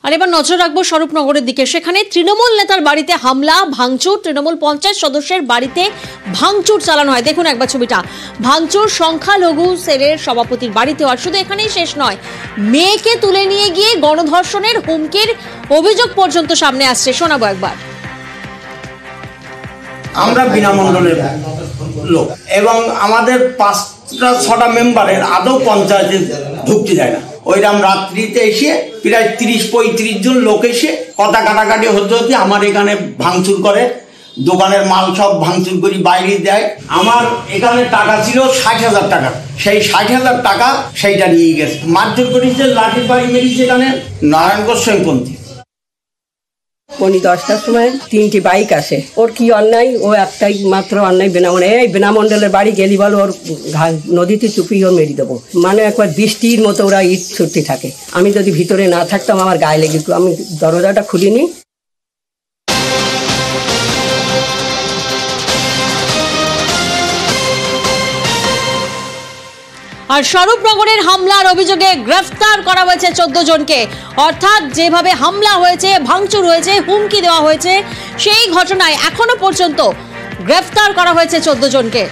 আর এবার নজর রাখবো স্বরূপনগরের দিকে। সেখানে তৃণমূল নেতার বাড়িতে হামলা, ভাঙচুর, তৃণমূল পঞ্চায়েত সদস্যের বাড়িতে ভাঙচুর চালানো হয়। দেখুন একবার ছবিটা। ভাঙচুর সংখ্যালঘু সেলের সভাপতির বাড়িতে। আর শুধু এখানেই শেষ নয়, মেয়েকে তুলে নিয়ে গিয়ে গণধর্ষণের হুমকির অভিযোগ পর্যন্ত সামনে আসছে। শোনাবো একবার। আমরা বিনামণ্ডলের লোক এবং আমাদের 5-6টা মেম্বারের আদৌ পঞ্চায়েতে ঢুকতে যায় না। ওইরকম রাত্রিতে এসে প্রায় 30-35 জন লোক এসে কথা কাটাকাটি হতে হতে আমার এখানে ভাঙচুর করে, দোকানের মাল সব ভাঙচুর করি বাইরে দেয়। আমার এখানে টাকা ছিল 60,000 টাকা, সেই 60,000 টাকা সেইটা নিয়ে গেছে। মারধর করেছে, লাঠি বাড়ি মেরেছে এখানে নারায়ণ গোস্বামীপন্থী। উনি 10টার সময় 3টি বাইক আসে। ওর কি অন্যায়? ও একটাই মাত্র অন্যায়, বিনামণ্ডলের বাড়ি গেলি বল ওর নদীতে চুপিয়ে ওর মেরে দেবো। মানে একবার বৃষ্টির মতো ওরা ইট ছুটতে থাকে। আমি যদি ভিতরে না থাকতাম আমার গায়ে লেগে, আমি দরজাটা খুলিনি। আর স্বরূপনগরের হামলার অভিযোগে গ্রেফতার করা হয়েছে 14 জনকে। অর্থাৎ যেভাবে হামলা হয়েছে, ভাঙচুর হয়েছে, হুমকি দেওয়া হয়েছে, সেই ঘটনায় এখনো পর্যন্ত গ্রেফতার করা হয়েছে 14 জনকে।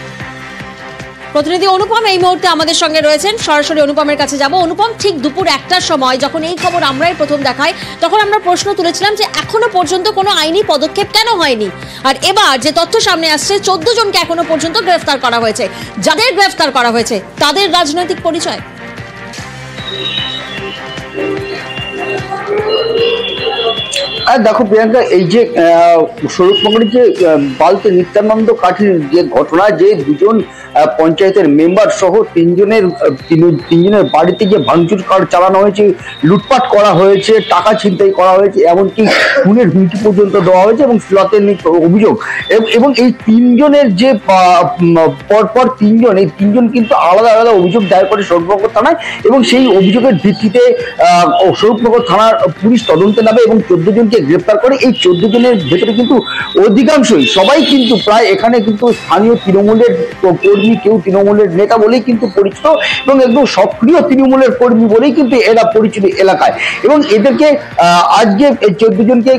প্রতিনিধি অনুপম এই মুহূর্তে আমাদের সঙ্গে রয়েছেন, সরাসরি অনুপমের কাছে যাব। অনুপম, ঠিক দুপুর 1টার সময় যখন এই খবর আমরাই প্রথম দেখাই, তখন আমরা প্রশ্ন তুলেছিলাম যে এখনো পর্যন্ত কোনো আইনি পদক্ষেপ কেন হয়নি। আর এবার যে তথ্য সামনে আসছে, 14 জনকে এখনো পর্যন্ত গ্রেফতার করা হয়েছে। যাদের গ্রেফতার করা হয়েছে তাদের রাজনৈতিক পরিচয়। দেখো প্রিয়াঙ্কা, এই যে স্বরূপনগরের যে বালতে নিত্যানন্দ কাঠির যে ঘটনা, যে 2জন পঞ্চায়েতের মেম্বার সহ তিনজনের বাড়িতে যে ভাঙচুর চালানো হয়েছে, লুটপাট করা হয়েছে, টাকা ছিনতাই করা হয়েছে, এমনকি খুনের হুমকি পর্যন্ত দেওয়া হয়েছে এবং শ্লীলতাহানির অভিযোগ। এবং এই 3জনের যে পরপর 3জন, এই 3জন কিন্তু আলাদা আলাদা অভিযোগ দায়ের করে স্বরূপনগর থানায় এবং সেই অভিযোগের ভিত্তিতে স্বরূপনগর থানার পুলিশ তদন্তে নামে এবং 14 জনকে গ্রেপ্তার করে। এই 14 জনের ভেতরে কিন্তু অধিকাংশই সবাই কিন্তু প্রায় এখানে কিন্তু স্থানীয় তৃণমূলের কর্মী, কেউ তৃণমূলের নেতা বলেই কিন্তু পরিচিত এবং একদম সক্রিয় তৃণমূলের কর্মী বলেই কিন্তু এরা পরিচিত এলাকায়। এবং এদেরকে আজকে 14 জনকে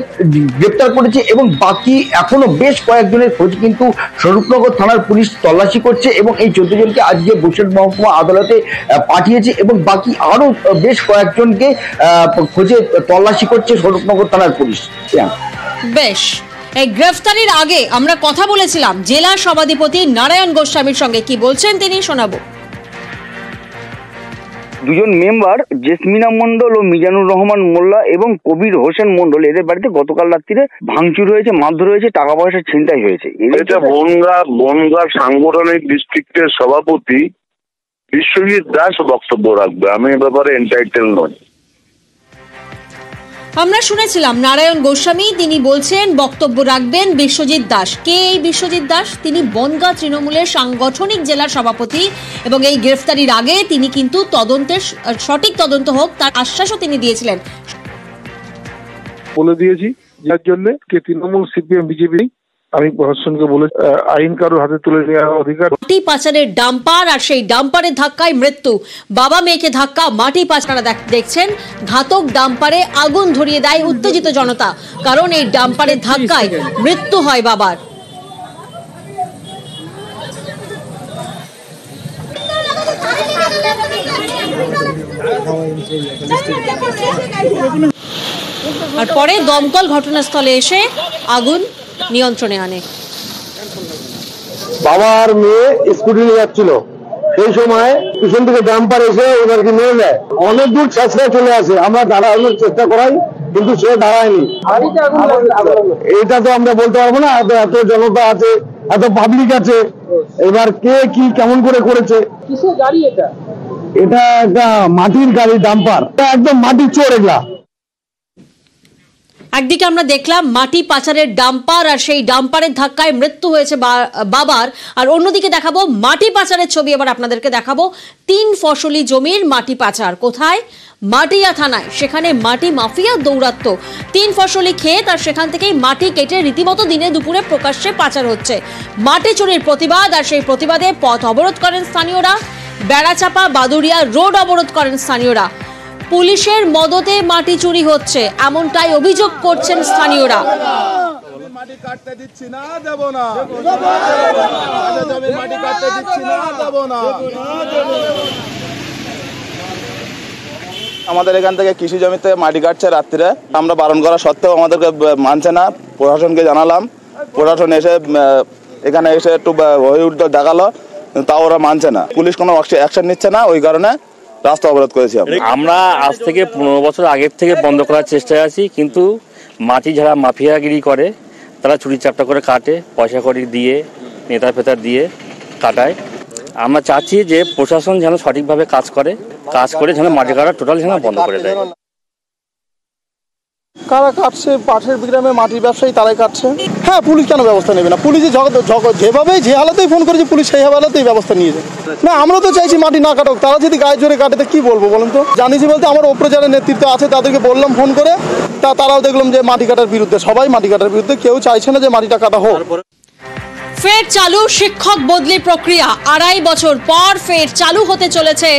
গ্রেপ্তার করেছে এবং বাকি এখনো বেশ কয়েকজনের খোঁজ কিন্তু স্বরূপনগর থানার পুলিশ তল্লাশি করছে এবং এই 14 জনকে আজকে বসিরহাট মহকুমা আদালতে পাঠিয়েছে এবং বাকি আরো বেশ কয়েকজনকে খোঁজে তল্লাশি করছে স্বরূপনগর থানার পুলিশ। বেশ, এই গ্রেফতারির আগে আমরা কথা বলেছিলাম জেলা সভাধিপতি নারায়ণ গোস্বামীর সঙ্গে। কি বলছেন তিনি শোনাবো। 2জন মেম্বার জেসমিনা মন্ডল ও মিজানুর রহমান মোল্লা এবং কবির হোসেন মন্ডল, এদের বাড়িতে গতকাল রাত্রিরে ভাঙচুর হয়েছে, মারধর হয়েছে, টাকা পয়সা ছিনতাই হয়েছে। এটা বনগাঁ সাংগঠনিক ডিস্ট্রিক্টের সভাপতি বিশ্বজিৎ দাস বক্তব্য রাখবে। আমি এ ব্যাপারে এন্টাইটেল নই। আমরা শুনেছিলাম নারায়ণ গোস্বামী, তিনি বলছেন বক্তব্য রাখবেন বিশ্বজিৎ দাস। কে এই বিশ্বজিৎ দাস? তিনি বনগাঁ তৃণমূলের সাংগঠনিক জেলার সভাপতি এবং এই গ্রেফতারির আগে তিনি কিন্তু তদন্তের সঠিক তদন্ত হোক তার আশ্বাসও তিনি দিয়েছিলেন। বলে দিয়েছি যার জন্য কে তৃণমূল, সিপিএম, বিজেপি, আমি প্রশাসনকে বলে আইন কারোর হাতে তুলে নেওয়ার অধিকার। মাটি পাচারের ডাম্পার আর সেই ডাম্পারের ধাক্কায় মৃত্যু। বাবা মেয়েকে ধাক্কা, মাটি পাচারা দেখছেন। ঘাতক ডাম্পারে আগুন ধরিয়ে দেয় উত্তেজিত জনতা, কারণ এই ডাম্পারের ধাক্কায় মৃত্যু হয় বাবার। আর পরে দমকল ঘটনাস্থলে এসে আগুন নিয়ন্ত্রণে আনে। বাবা আর মেয়ে স্কুটি নিয়ে যাচ্ছিল, সেই সময় পিছন থেকে ডাম্পার এসে ওদেরকে নিয়ে যায়। অনেক দূর ছেঁচড়ায় চলে আসে, আমরা দাঁড়ানোর চেষ্টা করাই কিন্তু সে দাঁড়ায়নি। এটা তো আমরা বলতে পারবো না, এত জনতা আছে, এত পাবলিক আছে, এবার কে কি কেমন করে করেছে। কিসের গাড়ি এটা? এটা একটা মাটির গাড়ি, ডাম্পার, একদম মাটির চোর এগুলা। একদিকে আমরা দেখলাম মাটি পাচারের ডাম্পার আর সেই ডাম্পারের ধাক্কায় মৃত্যু হয়েছে বাবার, আর অন্যদিকে দেখাবো মাটি পাচারের ছবি। এবার আপনাদেরকে দেখাবো 3 ফসলি জমির মাটি পাচার। কোথায়? মাটিয়া থানায়। সেখানে মাটি মাফিয়া দৌরাত্ম। 3 ফসলি ক্ষেত আর সেখান থেকেই মাটি কেটে রীতিমতো দিনে দুপুরে প্রকাশ্যে পাচার হচ্ছে। মাটি চুরির প্রতিবাদ আর সেই প্রতিবাদে পথ অবরোধ করেন স্থানীয়রা। বেড়াচাপা বাদুড়িয়া রোড অবরোধ করেন স্থানীয়রা। পুলিশের মদতে মাটি চুরি হচ্ছে, এমনটাই অভিযোগ করছেন স্থানীয়রা। মাটি কাটতে দিচ্ছি না, দেব না, মাটি কাটতে দিচ্ছি না, দেব না। আমাদের এখান থেকে কৃষি জমিতে মাটি কাটছে রাত্রিরে, আমরা বারণ করা সত্ত্বেও আমাদেরকে মানছে না। প্রশাসনকে জানালাম, প্রশাসন এসে এখানে এসে একটু হয়ে উঠতে দেখালো, তাও ওরা মানছে না। পুলিশ কোনো অ্যাকশন নিচ্ছে না, ওই কারণে রাস্তা অবরোধ করেছি। আমরা আজ থেকে 15 বছর আগের থেকে বন্ধ করার চেষ্টায় আছি, কিন্তু মাটি যারা মাফিয়াগিরি করে তারা চুরি চাপটা করে কাটে, পয়সা কড়ি দিয়ে, নেতা ফেতার দিয়ে কাটায়। আমরা চাচ্ছি যে প্রশাসন যেন সঠিকভাবে কাজ করে যেন মাটি কাটা টোটাল যেন বন্ধ করে দেয়। কারা কাটছে? পাশের গ্রামে মাটির ব্যবসায়ী, তারাই কাটছে। হ্যাঁ, পুলিশ কেন ব্যবস্থা নেবে না? পুলিশ যেভাবে যে হালাতেই ফোন করেছে, পুলিশ সেই হালাতেই ব্যবস্থা নিয়েছে। না, আমরা তো চাইছি মাটি না কাটুক। তারা যদি গায়ে জোরে কাটে কি বলবো বলুন তো? জানিছি বলতে আমার ওপরে যারা নেতৃত্ব আছে তাদেরকে বললাম ফোন করে, তারাও দেখলাম যে মাটি কাটার বিরুদ্ধে, সবাই মাটি কাটার বিরুদ্ধে, কেউ চাইছে না যে মাটিটা কাটা হোক। ফের চালু শিক্ষক বদলি প্রক্রিয়া। 2.5 বছর পর ফের চালু হতে চলেছে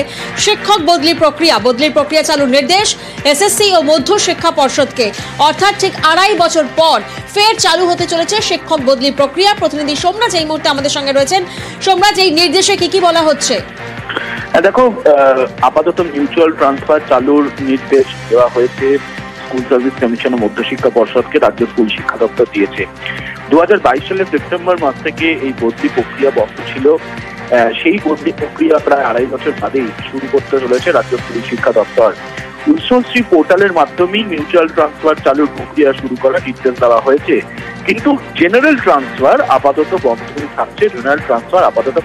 শিক্ষক বদলি প্রক্রিয়া। বদলির প্রক্রিয়া চালুর নির্দেশ এসএসসি ও মধ্য শিক্ষা পর্ষদকে। অর্থাৎ ঠিক 2.5 বছর পর ফের চালু হতে চলেছে শিক্ষক বদলি প্রক্রিয়া। প্রতিনিধি সোমরাজ এই মুহূর্তে আমাদের সঙ্গে রয়েছেন। সোমরাজ, এই নির্দেশে কি বলা হচ্ছে? দেখো, আপাতত মিউচুয়াল ট্রান্সফার চালুর নির্দেশ দেওয়া হয়েছে স্কুল সার্ভিস কমিশন ও মধ্যশিক্ষা পর্ষদকে। রাজ্য স্কুল শিক্ষা দপ্তর দিয়েছে। 2022 সালের সেপ্টেম্বর মাস থেকে এই বদলি প্রক্রিয়া বন্ধ ছিল। সেই বদলি প্রক্রিয়া প্রায় 2.5 বছর বাদেই শুরু করতে চলেছে রাজ্য স্কুল শিক্ষা দপ্তর। উৎসশ্রী পোর্টালের মাধ্যমেই মিউচুয়াল ট্রান্সফার চালুর প্রক্রিয়া শুরু করার নির্দেশ দেওয়া হয়েছে, কিন্তু জেনারেল ট্রান্সফার আপাতত বন্ধ হয়ে থাকছে। জেনারেল ট্রান্সফার আপাতত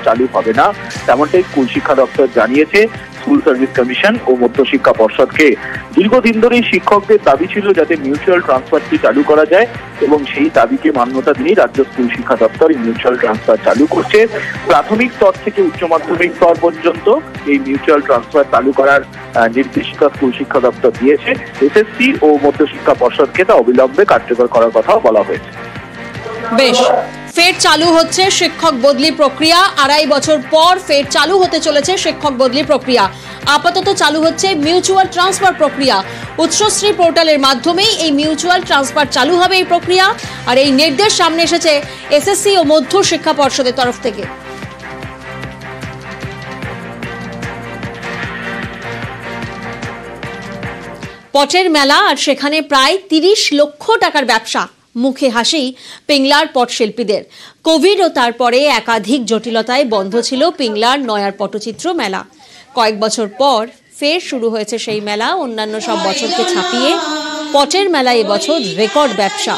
চালু হবে না, তেমনটাই স্কুল শিক্ষা দপ্তর জানিয়েছে স্কুল সার্ভিস কমিশন ও মধ্যশিক্ষা পর্ষদকে। দীর্ঘদিন ধরেই শিক্ষকদের দাবি ছিল যাতে মিউচুয়াল ট্রান্সফারটি চালু করা যায়, এবং সেই দাবিকে মান্যতা দিয়ে রাজ্য স্কুল শিক্ষা দপ্তর এই মিউচুয়াল ট্রান্সফার চালু করছে। প্রাথমিক স্তর থেকে উচ্চ মাধ্যমিক স্তর পর্যন্ত এই মিউচুয়াল ট্রান্সফার চালু করার নির্দেশিকা স্কুল শিক্ষা দপ্তর দিয়েছে। এসএসসি ও মধ্যশিক্ষা পর্ষদকে তা অবিলম্বে কার্যকর করার কথাও বলা হয়েছে। বেশ, ফের চালু হচ্ছে শিক্ষক বদলি প্রক্রিয়া। 2.5 বছর পর ফের চালু হতে চলেছে শিক্ষক বদলি প্রক্রিয়া। আপাতত চালু হচ্ছে মিউচুয়াল ট্রান্সফার প্রক্রিয়া। উৎসশ্রী পোর্টালের মাধ্যমেই এই মিউচুয়াল ট্রান্সফার চালু হবে এই প্রক্রিয়া। আর এই নির্দেশ সামনে এসেছে এসএসসি ও মধ্য শিক্ষা পর্ষদের তরফ থেকে। পটের মেলা, আর সেখানে প্রায় 30 লক্ষ টাকার ব্যবসা। মুখে হাসি পিংলার পটশিল্পীদের। কোভিড ও তারপরে একাধিক জটিলতায় বন্ধ ছিল পিংলার নয়ার পটচিত্র মেলা। কয়েক বছর পর ফের শুরু হয়েছে সেই মেলা। অন্যান্য সব বছরকে ছাপিয়ে পটের মেলা এবছর রেকর্ড ব্যবসা।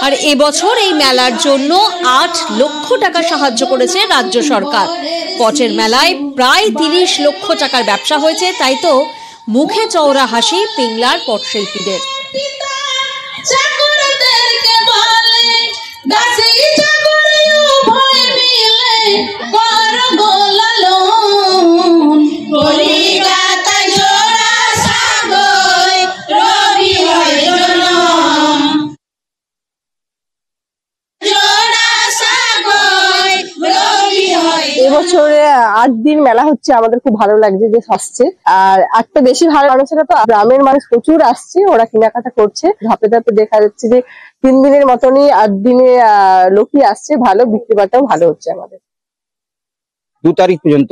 আর এবছর এই মেলার জন্য 8 লক্ষ টাকা সাহায্য করেছে রাজ্য সরকার। পটের মেলায় প্রায় 30 লক্ষ টাকার ব্যবসা হয়েছে, তাই তো মুখে চওড়া হাসি পিংলার পটশিল্পীদের। এবছরে 8 দিন মেলা হচ্ছে, আমাদের খুব ভালো লাগছে যে আসছে। আর একটা বেশি ভালো মানুষেরা তো গ্রামের মানুষ প্রচুর আসছে, ওরা কেনাকাটা করছে। ধাপে ধাপে দেখা যাচ্ছে যে 3 দিনের মতনই 8 দিনে লোকই আসছে, ভালো বিক্রি বাটাও ভালো হচ্ছে আমাদের। 2 তারিখ পর্যন্ত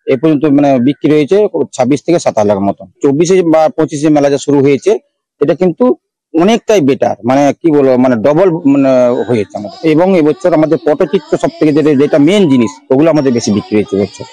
এ পর্যন্ত মানে বিক্রি হয়েছে 26 থেকে 27 লাখ মতো। 24 বা 25 মেলা যা শুরু হয়েছে, এটা কিন্তু অনেকটাই বেটার, মানে কি বলবো, মানে ডবল মানে হয়েছে আমাদের। এবং এবছর আমাদের পটচিত্র সব থেকে যেটা মেন জিনিস, ওগুলো আমাদের বেশি বিক্রি হয়েছে এবছর।